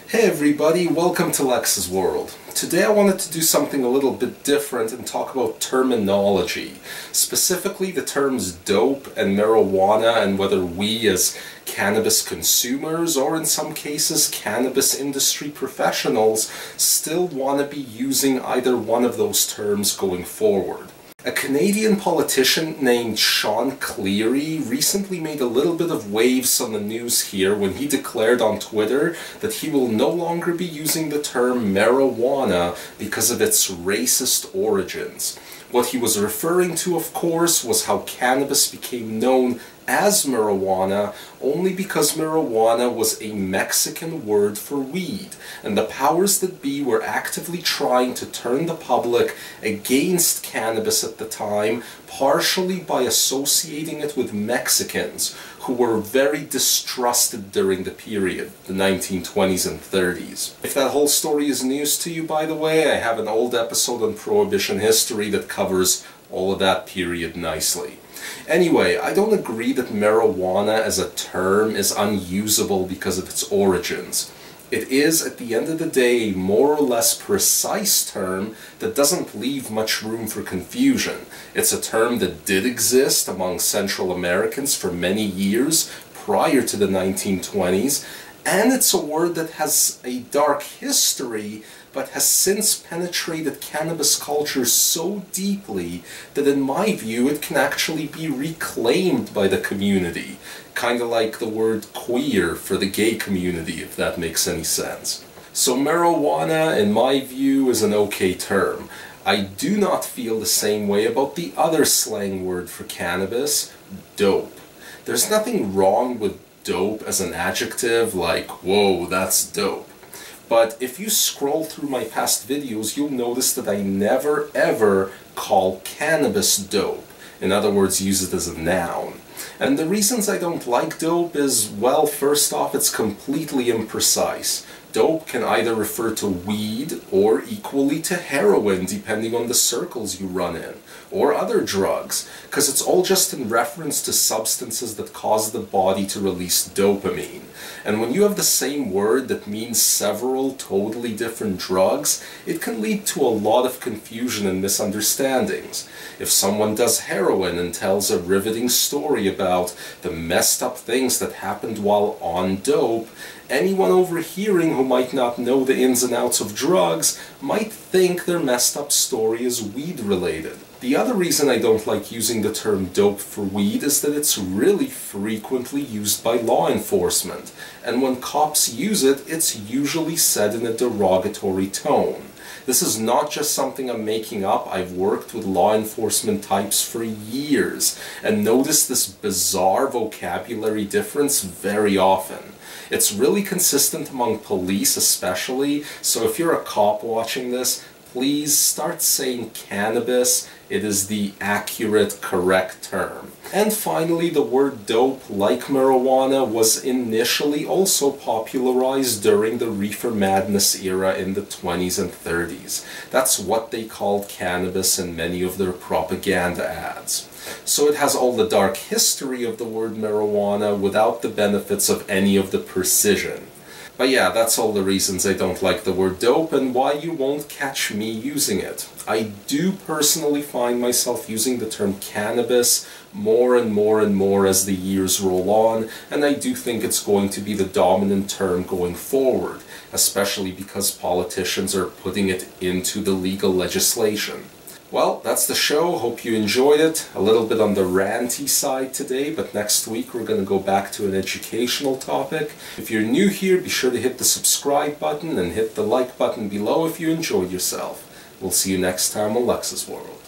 Hey everybody, welcome to Lex's World. Today I wanted to do something a little bit different and talk about terminology, specifically the terms dope and marijuana and whether we as cannabis consumers or in some cases cannabis industry professionals still want to be using either one of those terms going forward. A Canadian politician named Sean Cleary recently made a little bit of waves on the news here when he declared on Twitter that he will no longer be using the term marijuana because of its racist origins. What he was referring to, of course, was how cannabis became known as marijuana only because marijuana was a Mexican word for weed, and the powers that be were actively trying to turn the public against cannabis at the time, partially by associating it with Mexicans, who were very distrusted during the period, the 1920s and 30s. If that whole story is news to you, by the way, I have an old episode on Prohibition history that covers all of that period nicely. Anyway, I don't agree that marijuana as a term is unusable because of its origins. It is, at the end of the day, a more or less precise term that doesn't leave much room for confusion. It's a term that did exist among Central Americans for many years prior to the 1920s, and it's a word that has a dark history but has since penetrated cannabis culture so deeply that in my view it can actually be reclaimed by the community. Kind of like the word queer for the gay community, if that makes any sense. So marijuana, in my view, is an okay term. I do not feel the same way about the other slang word for cannabis, dope. There's nothing wrong with dope as an adjective, like, whoa, that's dope. But if you scroll through my past videos, you'll notice that I never ever call cannabis dope. In other words, use it as a noun. And the reasons I don't like dope is, well, first off, it's completely imprecise. Dope can either refer to weed or equally to heroin, depending on the circles you run in, or other drugs, because it's all just in reference to substances that cause the body to release dopamine. And when you have the same word that means several totally different drugs, it can lead to a lot of confusion and misunderstandings. If someone does heroin and tells a riveting story about the messed up things that happened while on dope, anyone overhearing who might not know the ins and outs of drugs might think their messed up story is weed related. The other reason I don't like using the term dope for weed is that it's really frequently used by law enforcement, and when cops use it, it's usually said in a derogatory tone. This is not just something I'm making up. I've worked with law enforcement types for years and noticed this bizarre vocabulary difference very often. It's really consistent among police especially, so if you're a cop watching this, please start saying cannabis. It is the accurate, correct term. And finally, the word dope, like marijuana, was initially also popularized during the Reefer Madness Era in the 20s and 30s. That's what they called cannabis in many of their propaganda ads. So it has all the dark history of the word marijuana without the benefits of any of the precision. But yeah, that's all the reasons I don't like the word dope and why you won't catch me using it. I do personally find myself using the term cannabis more and more and more as the years roll on, and I do think it's going to be the dominant term going forward, especially because politicians are putting it into the legal legislation. Well, that's the show. Hope you enjoyed it. A little bit on the ranty side today, but next week we're going to go back to an educational topic. If you're new here, be sure to hit the subscribe button and hit the like button below if you enjoyed yourself. We'll see you next time on Lex's World.